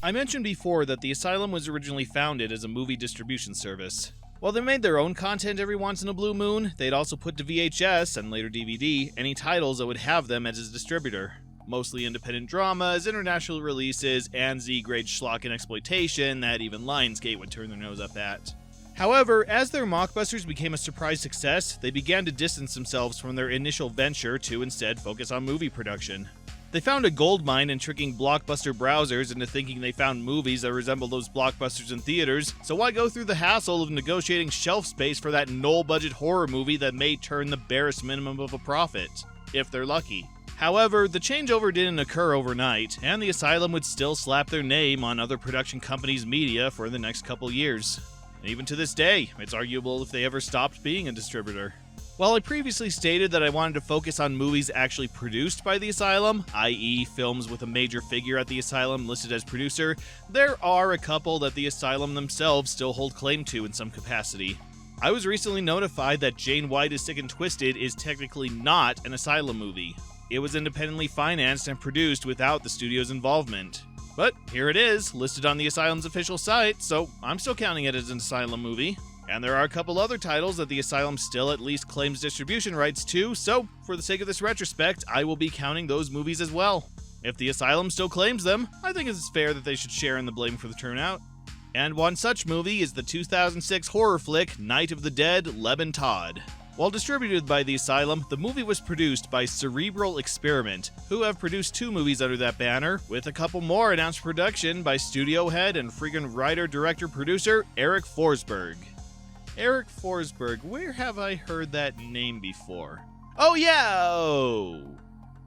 I mentioned before that the Asylum was originally founded as a movie distribution service. While they made their own content every once in a blue moon, they'd also put to VHS, and later DVD, any titles that would have them as a distributor. Mostly independent dramas, international releases, and Z-grade schlock and exploitation that even Lionsgate would turn their nose up at. However, as their mockbusters became a surprise success, they began to distance themselves from their initial venture to instead focus on movie production. They found a goldmine in tricking blockbuster browsers into thinking they found movies that resemble those blockbusters in theaters, so why go through the hassle of negotiating shelf space for that null-budget horror movie that may turn the barest minimum of a profit, if they're lucky. However, the changeover didn't occur overnight, and the Asylum would still slap their name on other production companies' media for the next couple years. And even to this day, it's arguable if they ever stopped being a distributor. While I previously stated that I wanted to focus on movies actually produced by the Asylum, i.e. films with a major figure at the Asylum listed as producer, there are a couple that the Asylum themselves still hold claim to in some capacity. I was recently notified that Jane White is Sick and Twisted is technically not an Asylum movie. It was independently financed and produced without the studio's involvement. But here it is, listed on the Asylum's official site, so I'm still counting it as an Asylum movie. And there are a couple other titles that the Asylum still at least claims distribution rights to, so for the sake of this retrospect, I will be counting those movies as well. If the Asylum still claims them, I think it's fair that they should share in the blame for the turnout. And one such movie is the 2006 horror flick Night of the Dead, Leben. While distributed by the Asylum, the movie was produced by Cerebral Experiment, who have produced 2 movies under that banner, with a couple more announced for production by studio head and friggin' writer, director, producer Eric Forsberg. Eric Forsberg, where have I heard that name before? Oh yeah!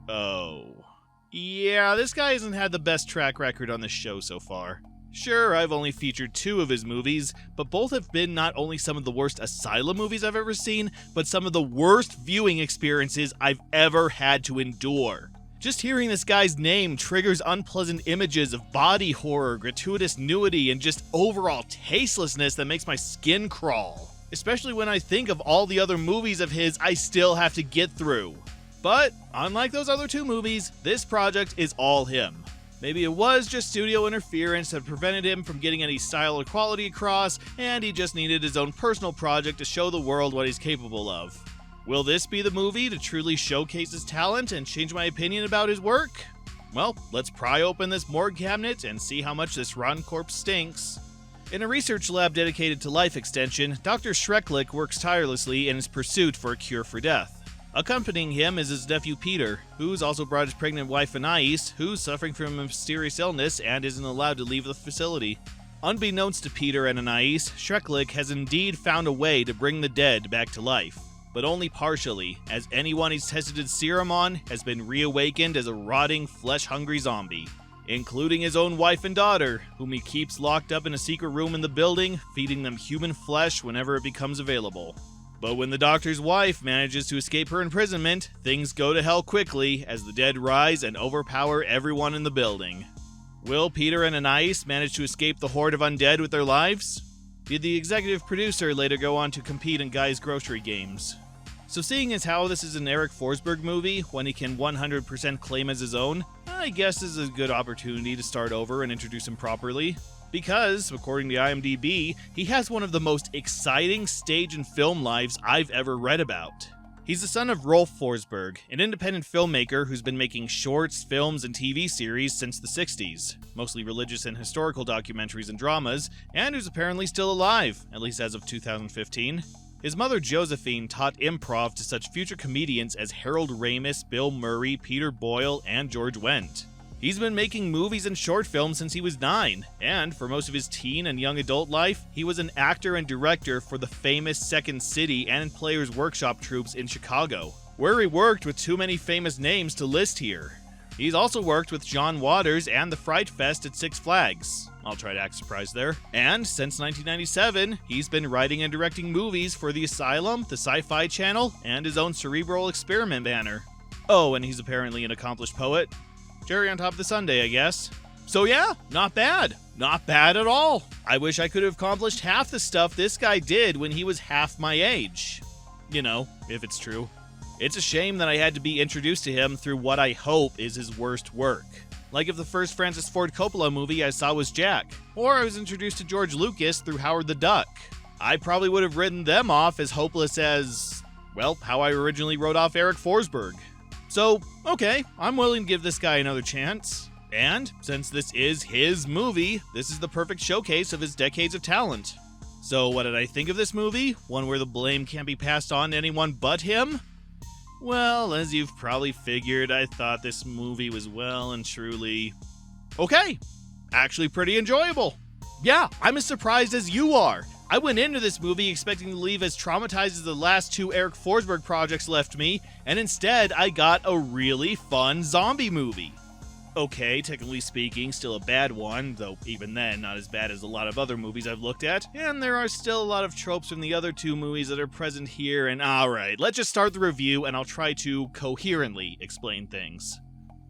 Oh. Yeah, this guy hasn't had the best track record on this show so far. Sure, I've only featured 2 of his movies, but both have been not only some of the worst Asylum movies I've ever seen, but some of the worst viewing experiences I've ever had to endure. Just hearing this guy's name triggers unpleasant images of body horror, gratuitous nudity, and just overall tastelessness that makes my skin crawl. Especially when I think of all the other movies of his I still have to get through. But, unlike those other 2 movies, this project is all him. Maybe it was just studio interference that prevented him from getting any style or quality across, and he just needed his own personal project to show the world what he's capable of. Will this be the movie to truly showcase his talent and change my opinion about his work? Well, let's pry open this morgue cabinet and see how much this rotten corpse stinks. In a research lab dedicated to life extension, Dr. Schreklich works tirelessly in his pursuit for a cure for death. Accompanying him is his nephew Peter, who's also brought his pregnant wife Anais, who's suffering from a mysterious illness and isn't allowed to leave the facility. Unbeknownst to Peter and Anais, Schreklich has indeed found a way to bring the dead back to life. But only partially, as anyone he's tested his serum on has been reawakened as a rotting, flesh-hungry zombie, including his own wife and daughter, whom he keeps locked up in a secret room in the building, feeding them human flesh whenever it becomes available. But when the doctor's wife manages to escape her imprisonment, things go to hell quickly as the dead rise and overpower everyone in the building. Will Peter and Anais manage to escape the horde of undead with their lives? Did the executive producer later go on to compete in Guy's Grocery Games? So seeing as how this is an Eric Forsberg movie, one he can 100% claim as his own, I guess this is a good opportunity to start over and introduce him properly. Because, according to IMDb, he has one of the most exciting stage and film lives I've ever read about. He's the son of Rolf Forsberg, an independent filmmaker who's been making shorts, films, and TV series since the 60s, mostly religious and historical documentaries and dramas, and who's apparently still alive, at least as of 2015. His mother Josephine taught improv to such future comedians as Harold Ramis, Bill Murray, Peter Boyle, and George Wendt. He's been making movies and short films since he was 9, and for most of his teen and young adult life, he was an actor and director for the famous Second City and Players Workshop troupes in Chicago, where he worked with too many famous names to list here. He's also worked with John Waters and the Fright Fest at Six Flags. I'll try to act surprised there. And since 1997, he's been writing and directing movies for the Asylum, the Sci-Fi Channel, and his own Cerebral Experiment banner. Oh, and he's apparently an accomplished poet. Cherry on top of the sundae, I guess. So yeah, not bad. Not bad at all. I wish I could have accomplished half the stuff this guy did when he was half my age. You know, if it's true. It's a shame that I had to be introduced to him through what I hope is his worst work. Like if the first Francis Ford Coppola movie I saw was Jack, or I was introduced to George Lucas through Howard the Duck. I probably would have written them off as hopeless as, well, how I originally wrote off Eric Forsberg. So, okay, I'm willing to give this guy another chance. And, since this is his movie, this is the perfect showcase of his decades of talent. So what did I think of this movie? One where the blame can't be passed on to anyone but him? Well, as you've probably figured, I thought this movie was well and truly... okay, actually pretty enjoyable. Yeah, I'm as surprised as you are. I went into this movie expecting to leave as traumatized as the last two Eric Forsberg projects left me, and instead I got a really fun zombie movie. Okay, technically speaking, still a bad one, though even then not as bad as a lot of other movies I've looked at, and there are still a lot of tropes from the other two movies that are present here, and alright, let's just start the review and I'll try to coherently explain things.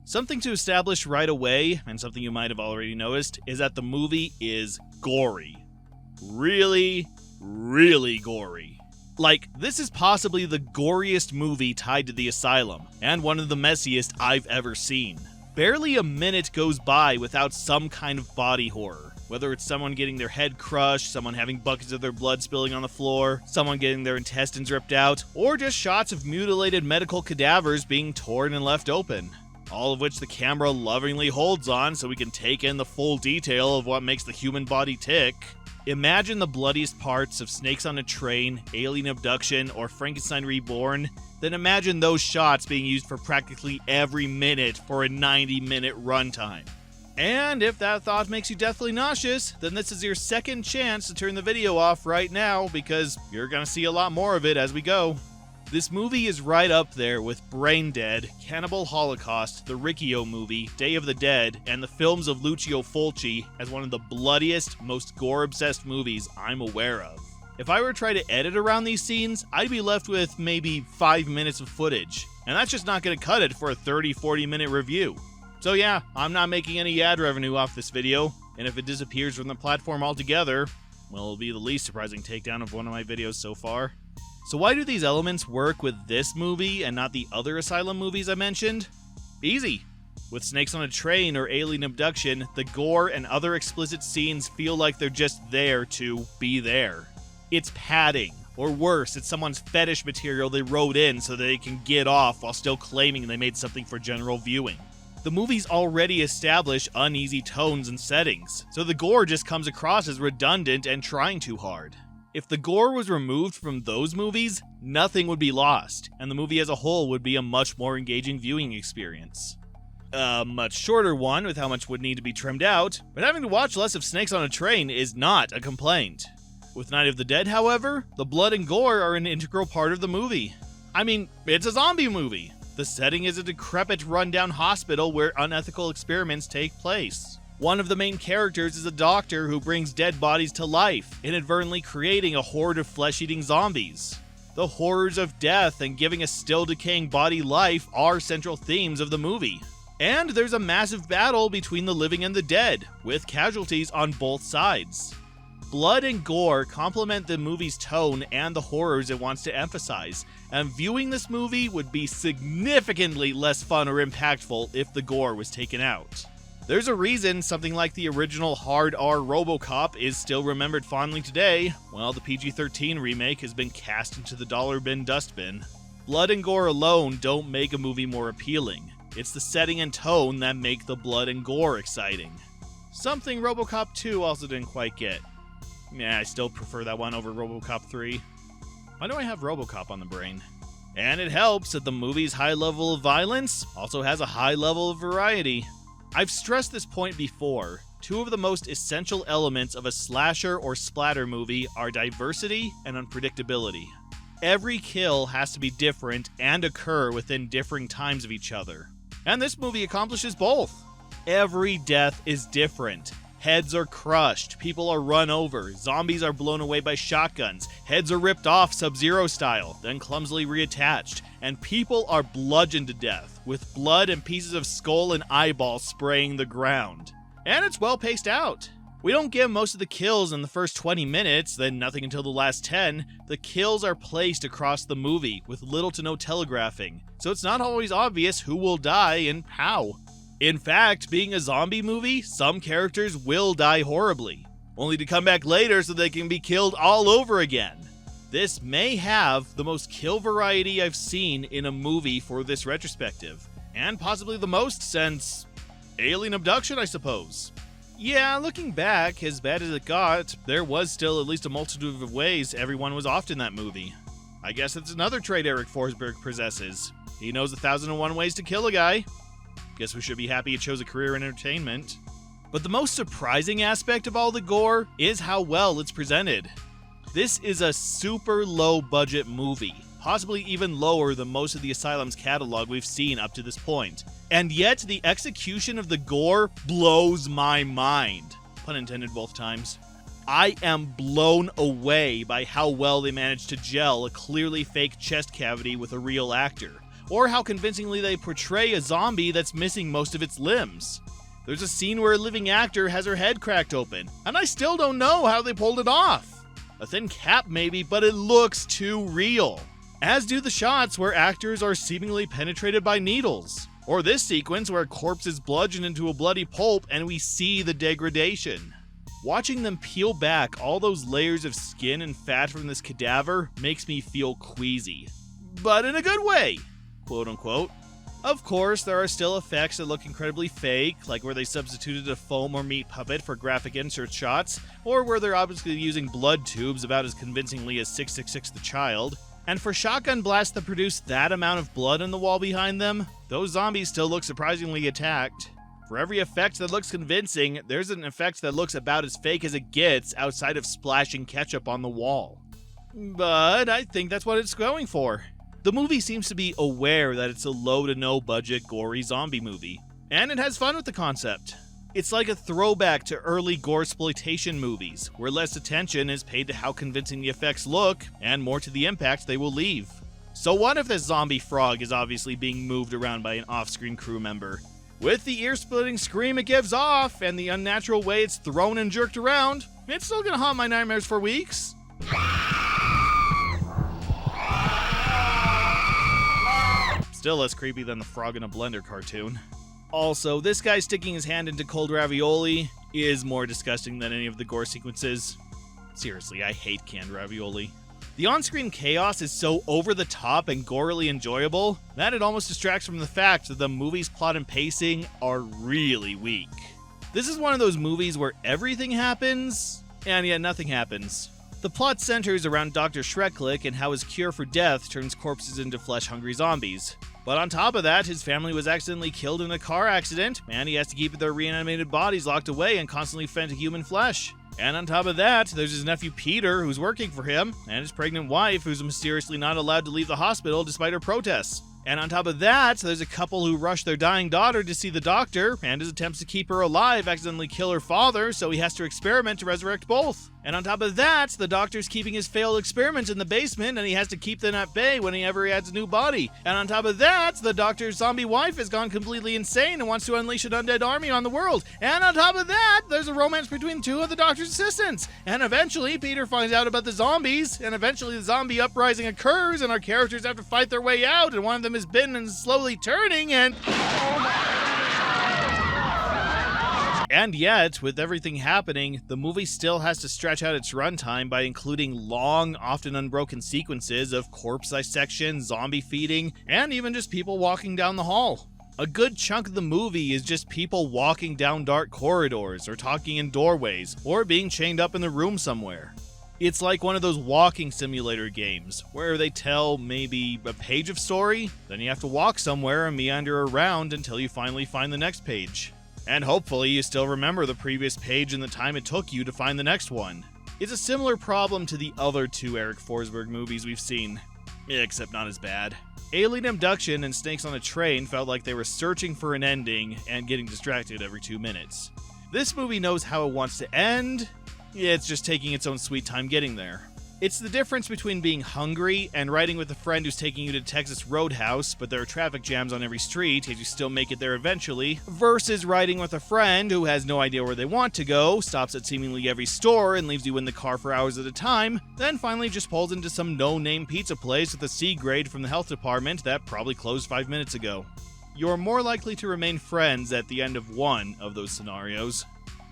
Something to establish right away, and something you might have already noticed, is that the movie is gory. Really, really gory. Like, this is possibly the goriest movie tied to the Asylum, and one of the messiest I've ever seen. Barely a minute goes by without some kind of body horror. Whether it's someone getting their head crushed, someone having buckets of their blood spilling on the floor, someone getting their intestines ripped out, or just shots of mutilated medical cadavers being torn and left open. All of which the camera lovingly holds on so we can take in the full detail of what makes the human body tick. Imagine the bloodiest parts of Snakes on a Train, Alien Abduction, or Frankenstein Reborn, then imagine those shots being used for practically every minute for a 90-minute runtime. And if that thought makes you deathly nauseous, then this is your second chance to turn the video off right now, because you're gonna see a lot more of it as we go. This movie is right up there with Brain Dead, Cannibal Holocaust, the Riccio movie, Day of the Dead, and the films of Lucio Fulci as one of the bloodiest, most gore-obsessed movies I'm aware of. If I were to try to edit around these scenes, I'd be left with maybe 5 minutes of footage, and that's just not going to cut it for a 30-40 minute review. So yeah, I'm not making any ad revenue off this video, and if it disappears from the platform altogether, well, it'll be the least surprising takedown of one of my videos so far. So why do these elements work with this movie and not the other Asylum movies I mentioned? Easy. With Snakes on a Train or Alien Abduction, the gore and other explicit scenes feel like they're just there to be there. It's padding, or worse, it's someone's fetish material they wrote in so that they can get off while still claiming they made something for general viewing. The movies already establish uneasy tones and settings, so the gore just comes across as redundant and trying too hard. If the gore was removed from those movies, nothing would be lost, and the movie as a whole would be a much more engaging viewing experience. A much shorter one with how much would need to be trimmed out, but having to watch less of Snakes on a Train is not a complaint. With Night of the Dead, however, the blood and gore are an integral part of the movie. I mean, it's a zombie movie. The setting is a decrepit, rundown hospital where unethical experiments take place. One of the main characters is a doctor who brings dead bodies to life, inadvertently creating a horde of flesh-eating zombies. The horrors of death and giving a still decaying body life are central themes of the movie. And there's a massive battle between the living and the dead, with casualties on both sides. Blood and gore complement the movie's tone and the horrors it wants to emphasize, and viewing this movie would be significantly less fun or impactful if the gore was taken out. There's a reason something like the original Hard R RoboCop is still remembered fondly today, while the PG-13 remake has been cast into the dollar bin dustbin. Blood and gore alone don't make a movie more appealing. It's the setting and tone that make the blood and gore exciting. Something RoboCop 2 also didn't quite get. Yeah, I still prefer that one over RoboCop 3. Why do I have RoboCop on the brain? And it helps that the movie's high level of violence also has a high level of variety. I've stressed this point before. Two of the most essential elements of a slasher or splatter movie are diversity and unpredictability. Every kill has to be different and occur within differing times of each other. And this movie accomplishes both. Every death is different. Heads are crushed, people are run over, zombies are blown away by shotguns, heads are ripped off Sub-Zero style, then clumsily reattached, and people are bludgeoned to death, with blood and pieces of skull and eyeball spraying the ground. And it's well paced out. We don't get most of the kills in the first 20 minutes, then nothing until the last 10. The kills are placed across the movie, with little to no telegraphing, so it's not always obvious who will die and how. In fact, being a zombie movie, some characters will die horribly, only to come back later so they can be killed all over again. This may have the most kill variety I've seen in a movie for this retrospective, and possibly the most since Alien Abduction, I suppose. Yeah, looking back, as bad as it got, there was still at least a multitude of ways everyone was off in that movie. I guess that's another trait Eric Forsberg possesses. He knows 1,001 ways to kill a guy. Guess we should be happy he chose a career in entertainment. But the most surprising aspect of all the gore is how well it's presented. This is a super low budget movie, possibly even lower than most of the Asylum's catalog we've seen up to this point. And yet the execution of the gore blows my mind. Pun intended both times. I am blown away by how well they managed to gel a clearly fake chest cavity with a real actor, or how convincingly they portray a zombie that's missing most of its limbs. There's a scene where a living actor has her head cracked open, and I still don't know how they pulled it off. A thin cap maybe, but it looks too real. As do the shots where actors are seemingly penetrated by needles. Or this sequence where a corpse is bludgeoned into a bloody pulp and we see the degradation. Watching them peel back all those layers of skin and fat from this cadaver makes me feel queasy. But in a good way, quote unquote. Of course, there are still effects that look incredibly fake, like where they substituted a foam or meat puppet for graphic insert shots, or where they're obviously using blood tubes about as convincingly as 666 the Child. And for shotgun blasts that produce that amount of blood on the wall behind them, those zombies still look surprisingly attacked. For every effect that looks convincing, there's an effect that looks about as fake as it gets outside of splashing ketchup on the wall. But I think that's what it's going for. The movie seems to be aware that it's a low to no budget gory zombie movie, and it has fun with the concept. It's like a throwback to early gore-sploitation movies, where less attention is paid to how convincing the effects look, and more to the impact they will leave. So what if this zombie frog is obviously being moved around by an off-screen crew member? With the ear-splitting scream it gives off, and the unnatural way it's thrown and jerked around, it's still gonna haunt my nightmares for weeks. Still less creepy than the frog in a blender cartoon. Also, this guy sticking his hand into cold ravioli is more disgusting than any of the gore sequences. Seriously, I hate canned ravioli. The on-screen chaos is so over-the-top and gorily enjoyable that it almost distracts from the fact that the movie's plot and pacing are really weak. This is one of those movies where everything happens, and yet nothing happens. The plot centers around Dr. Schreklich and how his cure for death turns corpses into flesh-hungry zombies. But on top of that, his family was accidentally killed in a car accident, and he has to keep their reanimated bodies locked away and constantly fed to human flesh. And on top of that, there's his nephew Peter, who's working for him, and his pregnant wife, who's mysteriously not allowed to leave the hospital despite her protests. And on top of that, there's a couple who rush their dying daughter to see the doctor, and his attempts to keep her alive accidentally kill her father, so he has to experiment to resurrect both. And on top of that, the doctor's keeping his failed experiments in the basement, and he has to keep them at bay whenever he adds a new body. And on top of that, the doctor's zombie wife has gone completely insane and wants to unleash an undead army on the world. And on top of that, there's a romance between two of the doctor's assistants. And eventually, Peter finds out about the zombies, and eventually the zombie uprising occurs, and our characters have to fight their way out, and one of them is bitten and slowly turning, and... And yet, with everything happening, the movie still has to stretch out its runtime by including long, often unbroken sequences of corpse dissection, zombie feeding, and even just people walking down the hall. A good chunk of the movie is just people walking down dark corridors, or talking in doorways, or being chained up in the room somewhere. It's like one of those walking simulator games, where they tell maybe a page of story, then you have to walk somewhere and meander around until you finally find the next page. And hopefully you still remember the previous page and the time it took you to find the next one. It's a similar problem to the other two Eric Forsberg movies we've seen, except not as bad. Alien Abduction and Snakes on a Train felt like they were searching for an ending and getting distracted every 2 minutes. This movie knows how it wants to end, it's just taking its own sweet time getting there. It's the difference between being hungry and riding with a friend who's taking you to Texas Roadhouse, but there are traffic jams on every street as you still make it there eventually, versus riding with a friend who has no idea where they want to go, stops at seemingly every store and leaves you in the car for hours at a time, then finally just pulls into some no-name pizza place with a C grade from the health department that probably closed 5 minutes ago. you're more likely to remain friends at the end of one of those scenarios.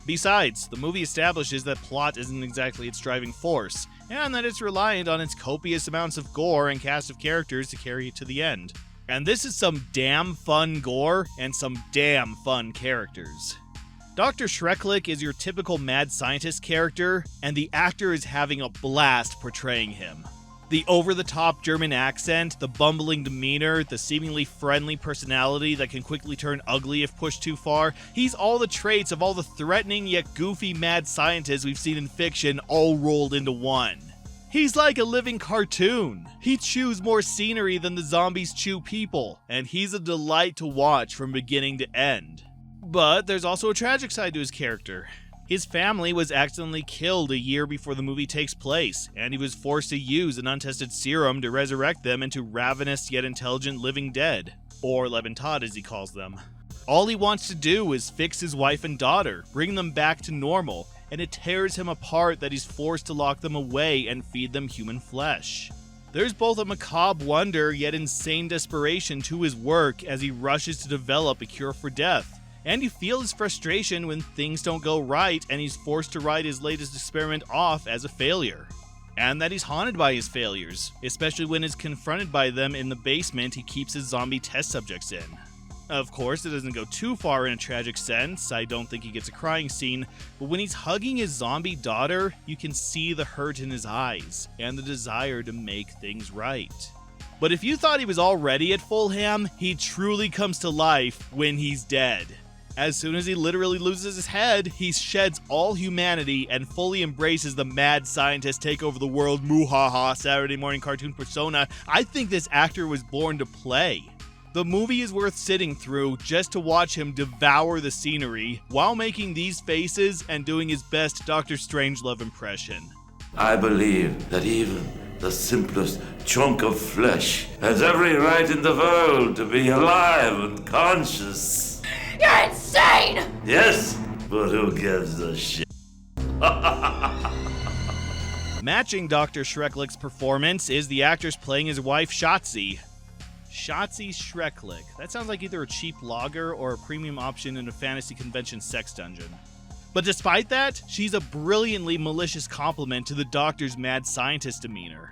Besides, the movie establishes that plot isn't exactly its driving force, and that it's reliant on its copious amounts of gore and cast of characters to carry it to the end. And this is some damn fun gore and some damn fun characters. Dr. Schreklich is your typical mad scientist character, and the actor is having a blast portraying him. The over-the-top German accent, the bumbling demeanor, the seemingly friendly personality that can quickly turn ugly if pushed too far, he's all the traits of all the threatening yet goofy mad scientists we've seen in fiction all rolled into one. He's like a living cartoon. He chews more scenery than the zombies chew people, and he's a delight to watch from beginning to end. But there's also a tragic side to his character. His family was accidentally killed a year before the movie takes place, and he was forced to use an untested serum to resurrect them into ravenous yet intelligent living dead, or Leben as he calls them. All he wants to do is fix his wife and daughter, bring them back to normal, and it tears him apart that he's forced to lock them away and feed them human flesh. There's both a macabre wonder yet insane desperation to his work as he rushes to develop a cure for death. And you feel his frustration when things don't go right and he's forced to write his latest experiment off as a failure. And that he's haunted by his failures, especially when he's confronted by them in the basement he keeps his zombie test subjects in. Of course, it doesn't go too far in a tragic sense, I don't think he gets a crying scene, but when he's hugging his zombie daughter, you can see the hurt in his eyes, and the desire to make things right. But if you thought he was already at full ham, he truly comes to life when he's dead. As soon as he literally loses his head, he sheds all humanity and fully embraces the mad scientist take over the world muhaha Saturday morning cartoon persona. I think this actor was born to play. The movie is worth sitting through just to watch him devour the scenery while making these faces and doing his best Dr. Strangelove impression. I believe that even the simplest chunk of flesh has every right in the world to be alive and conscious. You're insane! Yes, but who gives a shit? Matching Dr. Schreklich's performance is the actress playing his wife, Shotzi. Shotzi Schreklich. That sounds like either a cheap lager or a premium option in a fantasy convention sex dungeon. But despite that, she's a brilliantly malicious compliment to the doctor's mad scientist demeanor.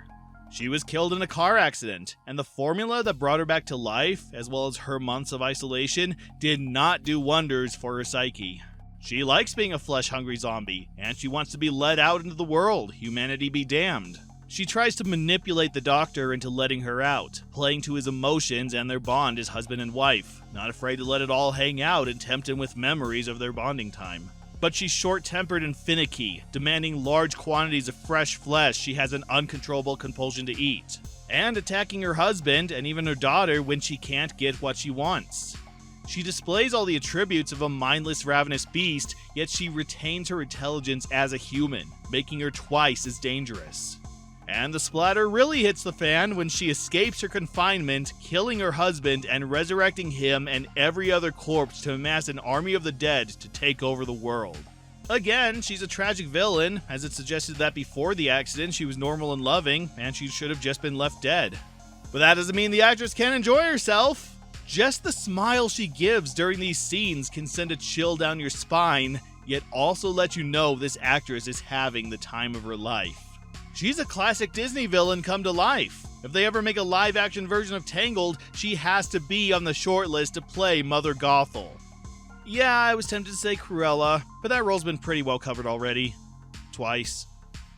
She was killed in a car accident, and the formula that brought her back to life, as well as her months of isolation, did not do wonders for her psyche. She likes being a flesh-hungry zombie, and she wants to be let out into the world, humanity be damned. She tries to manipulate the doctor into letting her out, playing to his emotions and their bond as husband and wife, not afraid to let it all hang out and tempt him with memories of their bonding time. But she's short-tempered and finicky, demanding large quantities of fresh flesh she has an uncontrollable compulsion to eat, and attacking her husband and even her daughter when she can't get what she wants. She displays all the attributes of a mindless, ravenous beast, yet she retains her intelligence as a human, making her twice as dangerous. And the splatter really hits the fan when she escapes her confinement, killing her husband and resurrecting him and every other corpse to amass an army of the dead to take over the world. Again, she's a tragic villain, as it suggested that before the accident she was normal and loving, and she should have just been left dead. But that doesn't mean the actress can't enjoy herself. Just the smile she gives during these scenes can send a chill down your spine, yet also let you know this actress is having the time of her life. She's a classic Disney villain come to life. If they ever make a live-action version of Tangled, she has to be on the shortlist to play Mother Gothel. Yeah, I was tempted to say Cruella, but that role's been pretty well covered already. Twice.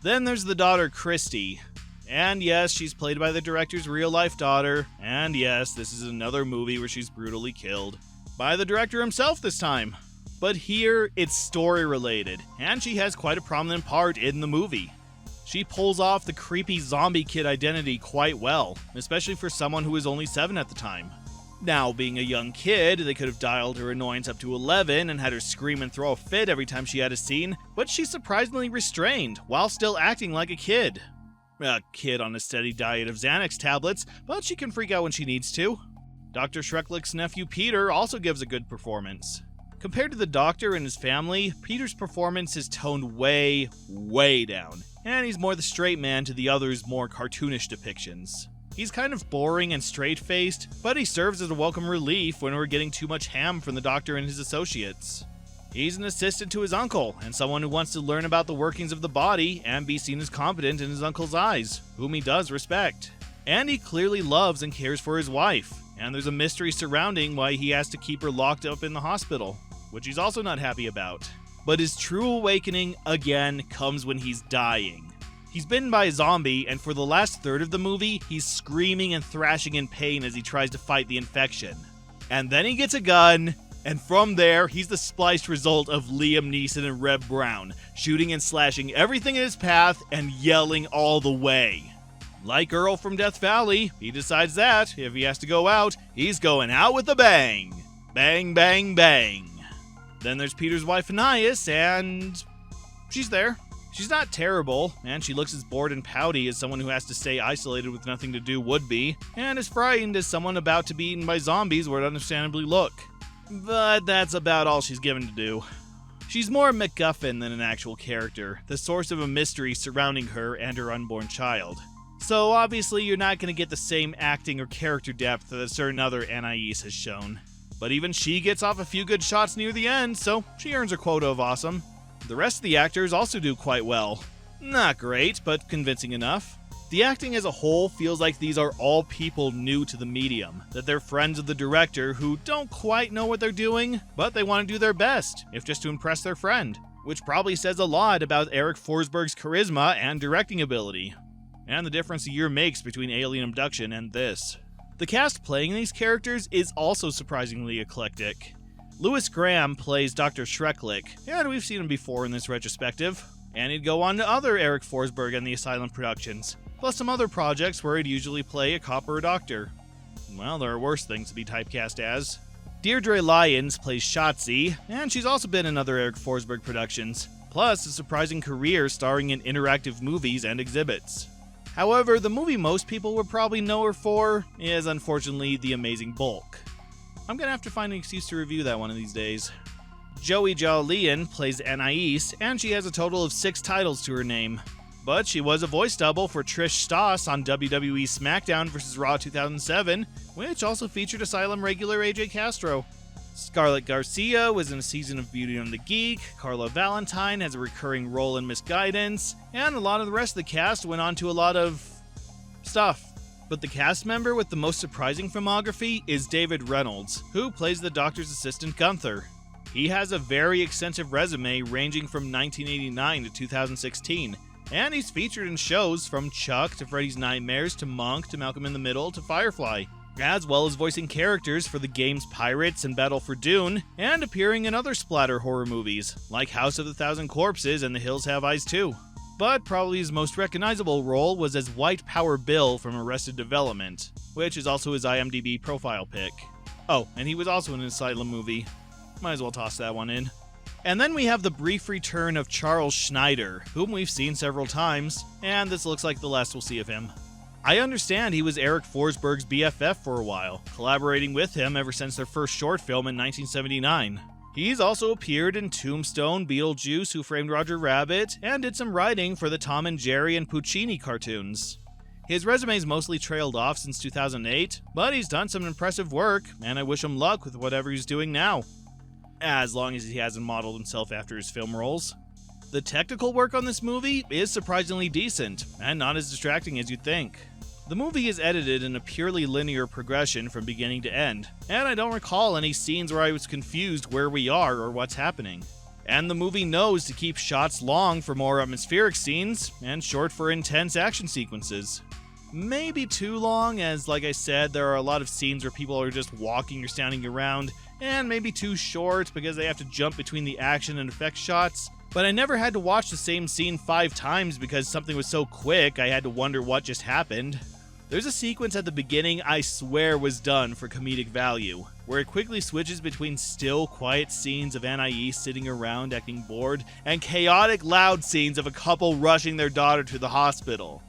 Then there's the daughter, Christy. And yes, she's played by the director's real-life daughter. And yes, this is another movie where she's brutally killed. By the director himself this time. But here, it's story-related, and she has quite a prominent part in the movie. She pulls off the creepy zombie kid identity quite well, especially for someone who was only 7 at the time. Now, being a young kid, they could have dialed her annoyance up to 11 and had her scream and throw a fit every time she had a scene, but she's surprisingly restrained, while still acting like a kid. A kid on a steady diet of Xanax tablets, but she can freak out when she needs to. Dr. Schreklich's nephew Peter also gives a good performance. Compared to the doctor and his family, Peter's performance is toned way, way down, and he's more the straight man to the others' more cartoonish depictions. He's kind of boring and straight-faced, but he serves as a welcome relief when we're getting too much ham from the doctor and his associates. He's an assistant to his uncle, and someone who wants to learn about the workings of the body and be seen as competent in his uncle's eyes, whom he does respect. And he clearly loves and cares for his wife, and there's a mystery surrounding why he has to keep her locked up in the hospital, which he's also not happy about. But his true awakening, again, comes when he's dying. He's bitten by a zombie, and for the last third of the movie, he's screaming and thrashing in pain as he tries to fight the infection. And then he gets a gun, and from there, he's the spliced result of Liam Neeson and Reb Brown, shooting and slashing everything in his path and yelling all the way. Like Earl from Death Valley, he decides that, if he has to go out, he's going out with a bang. Bang, bang, bang. Then there's Peter's wife Anais, and she's there. She's not terrible, and she looks as bored and pouty as someone who has to stay isolated with nothing to do would be, and as frightened as someone about to be eaten by zombies would understandably look. But that's about all she's given to do. She's more a MacGuffin than an actual character, the source of a mystery surrounding her and her unborn child. So obviously you're not going to get the same acting or character depth that a certain other Anais has shown. But even she gets off a few good shots near the end, so she earns her quota of awesome. The rest of the actors also do quite well. Not great, but convincing enough. The acting as a whole feels like these are all people new to the medium, that they're friends of the director who don't quite know what they're doing, but they want to do their best, if just to impress their friend, which probably says a lot about Eric Forsberg's charisma and directing ability, and the difference a year makes between Alien Abduction and this. The cast playing these characters is also surprisingly eclectic. Louis Graham plays Dr. Schreklich, and we've seen him before in this retrospective, and he'd go on to other Eric Forsberg and the Asylum productions, plus some other projects where he'd usually play a cop or a doctor. Well, there are worse things to be typecast as. Deirdre Lyons plays Shotzi, and she's also been in other Eric Forsberg productions, plus a surprising career starring in interactive movies and exhibits. However, the movie most people would probably know her for is unfortunately The Amazing Bulk. I'm gonna have to find an excuse to review that one of these days. Joey Jalian plays Anais, and she has a total of 6 titles to her name. But she was a voice double for Trish Stoss on WWE SmackDown vs. Raw 2007, which also featured Asylum regular AJ Castro. Scarlett Garcia was in a season of Beauty and the Geek, Carla Valentine has a recurring role in Misguidance, and a lot of the rest of the cast went on to a lot of stuff. But the cast member with the most surprising filmography is David Reynolds, who plays the doctor's assistant Gunther. He has a very extensive resume ranging from 1989 to 2016, and he's featured in shows from Chuck to Freddy's Nightmares to Monk to Malcolm in the Middle to Firefly, as well as voicing characters for the games Pirates and Battle for Dune, and appearing in other splatter horror movies, like House of the Thousand Corpses and The Hills Have Eyes 2. But probably his most recognizable role was as White Power Bill from Arrested Development, which is also his IMDb profile pic. Oh, and he was also in an Asylum movie. Might as well toss that one in. And then we have the brief return of Charles Schneider, whom we've seen several times, and this looks like the last we'll see of him. I understand he was Eric Forsberg's BFF for a while, collaborating with him ever since their first short film in 1979. He's also appeared in Tombstone, Beetlejuice, Who Framed Roger Rabbit, and did some writing for the Tom and Jerry and Puccini cartoons. His resume's mostly trailed off since 2008, but he's done some impressive work, and I wish him luck with whatever he's doing now. As long as he hasn't modeled himself after his film roles. The technical work on this movie is surprisingly decent, and not as distracting as you'd think. The movie is edited in a purely linear progression from beginning to end, and I don't recall any scenes where I was confused where we are or what's happening. And the movie knows to keep shots long for more atmospheric scenes, and short for intense action sequences. Maybe too long, as like I said, there are a lot of scenes where people are just walking or standing around, and maybe too short because they have to jump between the action and effect shots. But I never had to watch the same scene 5 times because something was so quick I had to wonder what just happened. There's a sequence at the beginning I swear was done for comedic value, where it quickly switches between still, quiet scenes of Anais sitting around acting bored, and chaotic, loud scenes of a couple rushing their daughter to the hospital.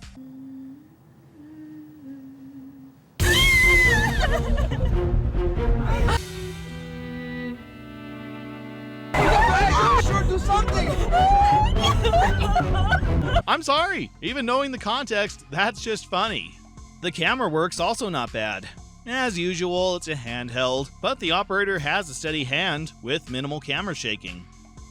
I'm sorry, even knowing the context, that's just funny. The camera work's also not bad. As usual, it's a handheld, but the operator has a steady hand with minimal camera shaking.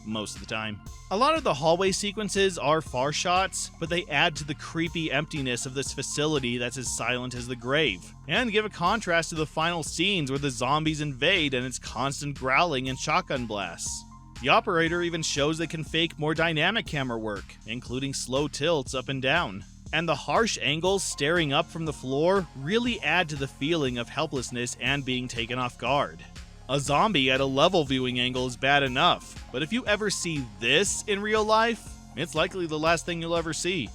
Most of the time. A lot of the hallway sequences are far shots, but they add to the creepy emptiness of this facility that's as silent as the grave, and give a contrast to the final scenes where the zombies invade and its constant growling and shotgun blasts. The operator even shows they can fake more dynamic camera work, including slow tilts up and down. And the harsh angles staring up from the floor really add to the feeling of helplessness and being taken off guard. A zombie at a level viewing angle is bad enough, but if you ever see this in real life, it's likely the last thing you'll ever see.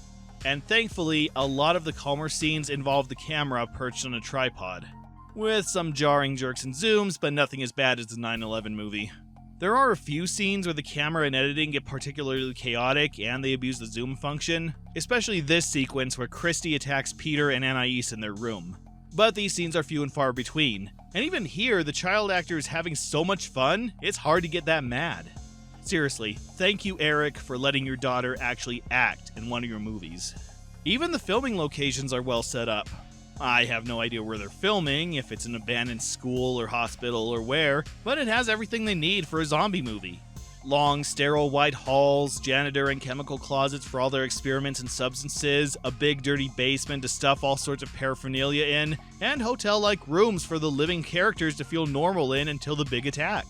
And thankfully, a lot of the calmer scenes involve the camera perched on a tripod, with some jarring jerks and zooms, but nothing as bad as the 9/11 movie. There are a few scenes where the camera and editing get particularly chaotic and they abuse the zoom function, especially this sequence where Christy attacks Peter and Anais in their room. But these scenes are few and far between. And even here, the child actor is having so much fun, it's hard to get that mad. Seriously, thank you, Eric, for letting your daughter actually act in one of your movies. Even the filming locations are well set up. I have no idea where they're filming, if it's an abandoned school or hospital or where, but it has everything they need for a zombie movie. Long, sterile white halls, janitor and chemical closets for all their experiments and substances, a big dirty basement to stuff all sorts of paraphernalia in, and hotel-like rooms for the living characters to feel normal in until the big attack.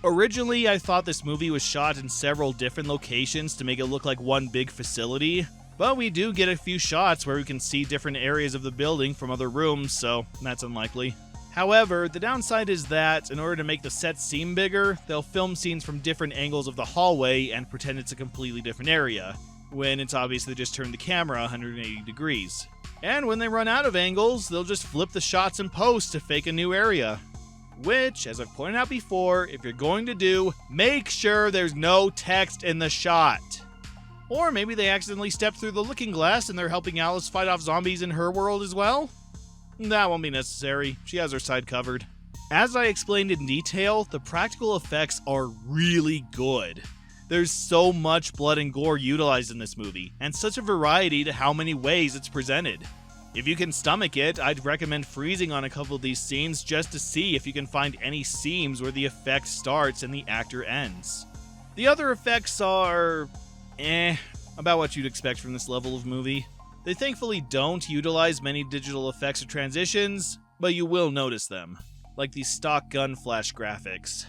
Originally, I thought this movie was shot in several different locations to make it look like one big facility, but we do get a few shots where we can see different areas of the building from other rooms, so that's unlikely. However, the downside is that, in order to make the set seem bigger, they'll film scenes from different angles of the hallway and pretend it's a completely different area, when it's obvious they just turned the camera 180 degrees. And when they run out of angles, they'll just flip the shots in post to fake a new area. Which, as I've pointed out before, if you're going to do, make sure there's no text in the shot. Or maybe they accidentally stepped through the looking glass and they're helping Alice fight off zombies in her world as well? That won't be necessary. She has her side covered. As I explained in detail, the practical effects are really good. There's so much blood and gore utilized in this movie, and such a variety to how many ways it's presented. If you can stomach it, I'd recommend freezing on a couple of these scenes just to see if you can find any seams where the effect starts and the actor ends. The other effects are about what you'd expect from this level of movie. They thankfully don't utilize many digital effects or transitions, but you will notice them, like the stock gun flash graphics.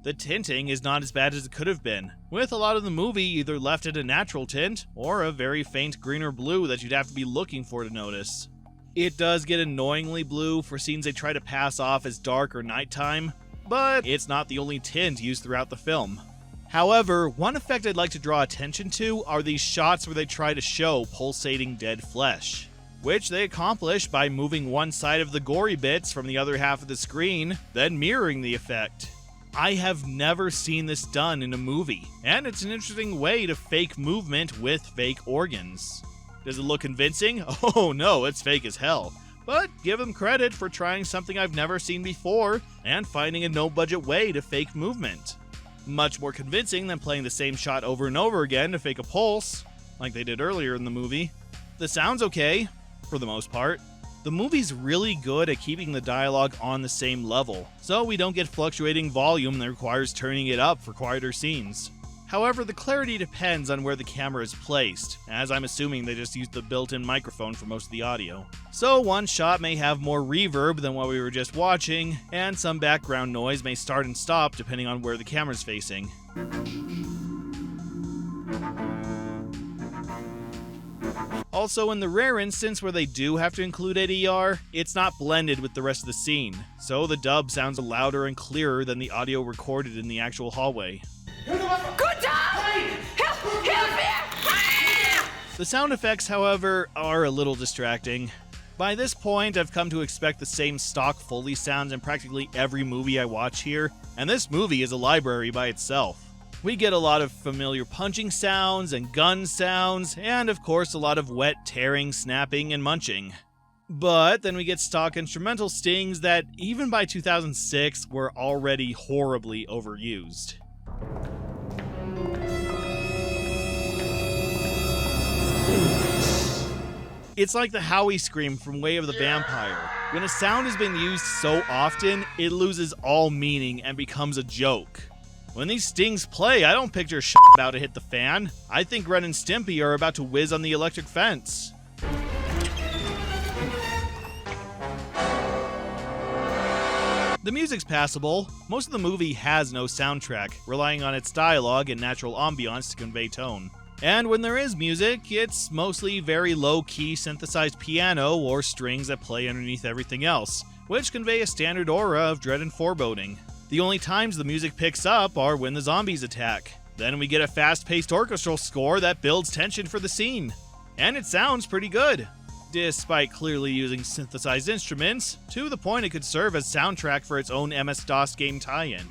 The tinting is not as bad as it could have been, with a lot of the movie either left at a natural tint or a very faint green or blue that you'd have to be looking for to notice. It does get annoyingly blue for scenes they try to pass off as dark or nighttime, but it's not the only tint used throughout the film. However, one effect I'd like to draw attention to are these shots where they try to show pulsating dead flesh, which they accomplish by moving one side of the gory bits from the other half of the screen, then mirroring the effect. I have never seen this done in a movie, and it's an interesting way to fake movement with fake organs. Does it look convincing? Oh no, it's fake as hell. But give them credit for trying something I've never seen before and finding a no-budget way to fake movement. Much more convincing than playing the same shot over and over again to fake a pulse, like they did earlier in the movie. The sound's okay, for the most part. The movie's really good at keeping the dialogue on the same level, so we don't get fluctuating volume that requires turning it up for quieter scenes. However, the clarity depends on where the camera is placed, as I'm assuming they just used the built-in microphone for most of the audio. So one shot may have more reverb than what we were just watching, and some background noise may start and stop depending on where the camera's facing. Also, in the rare instance where they do have to include ADR, it's not blended with the rest of the scene, so the dub sounds louder and clearer than the audio recorded in the actual hallway. Good dog! Help me! The sound effects, however, are a little distracting. By this point, I've come to expect the same stock Foley sounds in practically every movie I watch here, and this movie is a library by itself. We get a lot of familiar punching sounds and gun sounds, and of course a lot of wet tearing, snapping, and munching. But then we get stock instrumental stings that, even by 2006, were already horribly overused. It's like the Howie scream from Way of the Vampire. When a sound has been used so often, it loses all meaning and becomes a joke. When these stings play, I don't picture shit about to hit the fan. I think Ren and Stimpy are about to whiz on the electric fence. The music's passable. Most of the movie has no soundtrack, relying on its dialogue and natural ambiance to convey tone. And when there is music, it's mostly very low-key synthesized piano or strings that play underneath everything else, which convey a standard aura of dread and foreboding. The only times the music picks up are when the zombies attack. Then we get a fast-paced orchestral score that builds tension for the scene. And it sounds pretty good, despite clearly using synthesized instruments, to the point it could serve as soundtrack for its own MS-DOS game tie-in.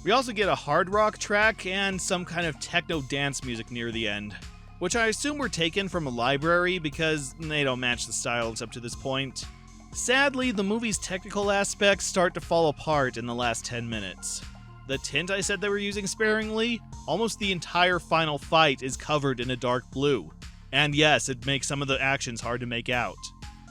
We also get a hard rock track and some kind of techno dance music near the end, which I assume were taken from a library because they don't match the styles up to this point. Sadly, the movie's technical aspects start to fall apart in the last 10 minutes. The tint I said they were using sparingly, almost the entire final fight is covered in a dark blue. And yes, it makes some of the actions hard to make out.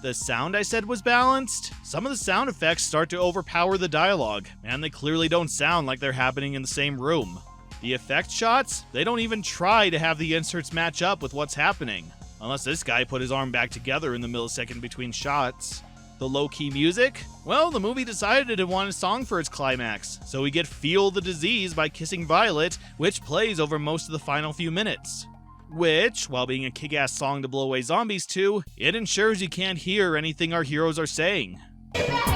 The sound I said was balanced. Some of the sound effects start to overpower the dialogue, and they clearly don't sound like they're happening in the same room. The effect shots, they don't even try to have the inserts match up with what's happening, unless this guy put his arm back together in the millisecond between shots. The low-key music? Well, the movie decided it wanted a song for its climax, so we get Feel the Disease by Kissing Violet, which plays over most of the final few minutes. Which, while being a kick-ass song to blow away zombies to, it ensures you can't hear anything our heroes are saying. Get out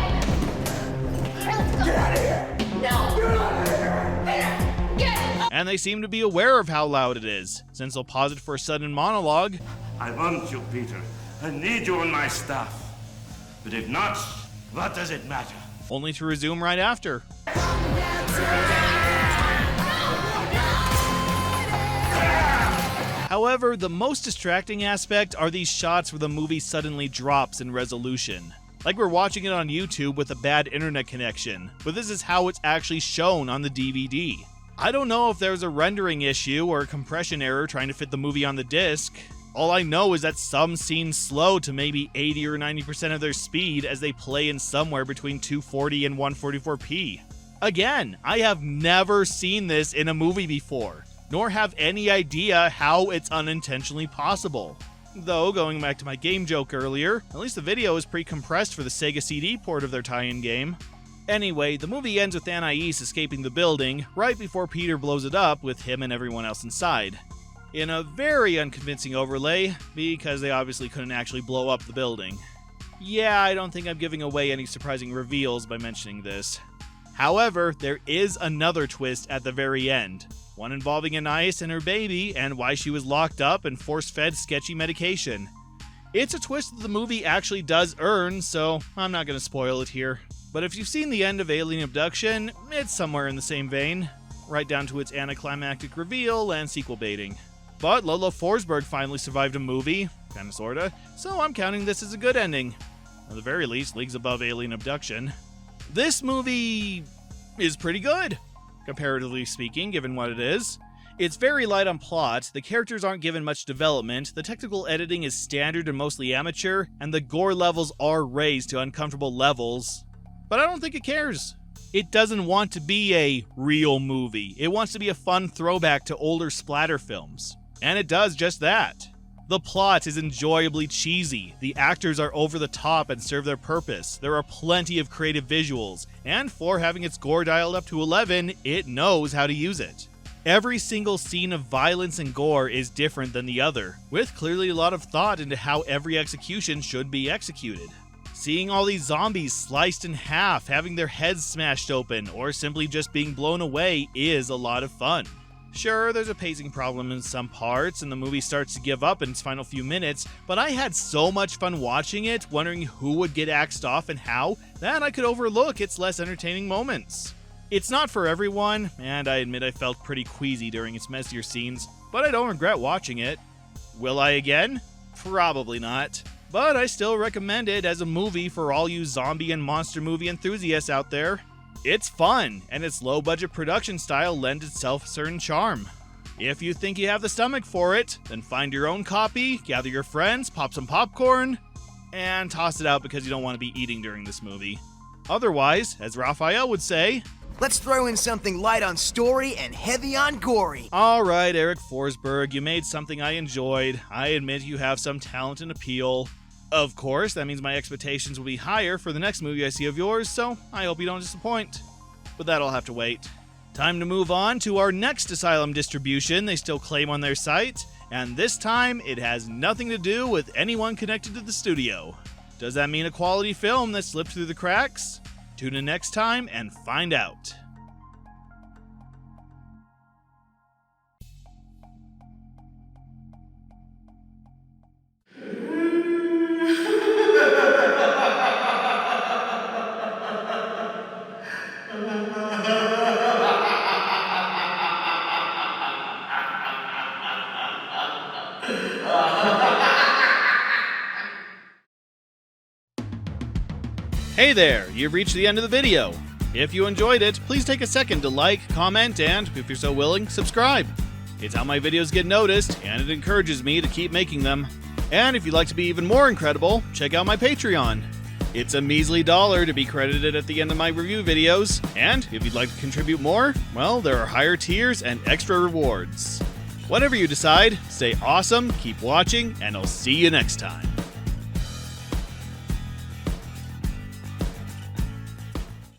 of here! No! Get out of here! Get up! And they seem to be aware of how loud it is, since they'll pause it for a sudden monologue. I want you, Peter. I need you on my staff. But if not, what does it matter? Only to resume right after. However, the most distracting aspect are these shots where the movie suddenly drops in resolution. Like we're watching it on YouTube with a bad internet connection, but this is how it's actually shown on the DVD. I don't know if there's a rendering issue or a compression error trying to fit the movie on the disc. All I know is that some scenes slow to maybe 80 or 90% of their speed as they play in somewhere between 240 and 144p. Again, I have never seen this in a movie before, nor have any idea how it's unintentionally possible. Though, going back to my game joke earlier, at least the video is pre-compressed for the Sega CD port of their tie-in game. Anyway, the movie ends with Anais escaping the building right before Peter blows it up with him and everyone else inside. In a very unconvincing overlay, because they obviously couldn't actually blow up the building. Yeah, I don't think I'm giving away any surprising reveals by mentioning this. However, there is another twist at the very end, one involving Anais and her baby and why she was locked up and force-fed sketchy medication. It's a twist that the movie actually does earn, so I'm not going to spoil it here. But if you've seen the end of Alien Abduction, it's somewhere in the same vein, right down to its anticlimactic reveal and sequel baiting. But Lola Forsberg finally survived a movie, kinda sorta, so I'm counting this as a good ending. At the very least, leagues above Alien Abduction. This movie is pretty good, comparatively speaking, given what it is. It's very light on plot, the characters aren't given much development, the technical editing is standard and mostly amateur, and the gore levels are raised to uncomfortable levels. But I don't think it cares. It doesn't want to be a real movie. It wants to be a fun throwback to older splatter films. And it does just that. The plot is enjoyably cheesy, the actors are over the top and serve their purpose, there are plenty of creative visuals, and for having its gore dialed up to 11, it knows how to use it. Every single scene of violence and gore is different than the other, with clearly a lot of thought into how every execution should be executed. Seeing all these zombies sliced in half, having their heads smashed open, or simply just being blown away is a lot of fun. Sure, there's a pacing problem in some parts, and the movie starts to give up in its final few minutes, but I had so much fun watching it, wondering who would get axed off and how, that I could overlook its less entertaining moments. It's not for everyone, and I admit I felt pretty queasy during its messier scenes, but I don't regret watching it. Will I again? Probably not. But I still recommend it as a movie for all you zombie and monster movie enthusiasts out there. It's fun, and its low-budget production style lends itself a certain charm. If you think you have the stomach for it, then find your own copy, gather your friends, pop some popcorn, and toss it out because you don't want to be eating during this movie. Otherwise, as Raphael would say, let's throw in something light on story and heavy on gory. Alright, Eric Forsberg, you made something I enjoyed. I admit you have some talent and appeal. Of course, that means my expectations will be higher for the next movie I see of yours, so I hope you don't disappoint. But that'll have to wait. Time to move on to our next Asylum distribution they still claim on their site, and this time it has nothing to do with anyone connected to the studio. Does that mean a quality film that slipped through the cracks? Tune in next time and find out. Hey there, you've reached the end of the video. If you enjoyed it, please take a second to like, comment, and, if you're so willing, subscribe. It's how my videos get noticed, and it encourages me to keep making them. And if you'd like to be even more incredible, check out my Patreon. It's a measly $1 to be credited at the end of my review videos, and if you'd like to contribute more, well, there are higher tiers and extra rewards. Whatever you decide, stay awesome, keep watching, and I'll see you next time.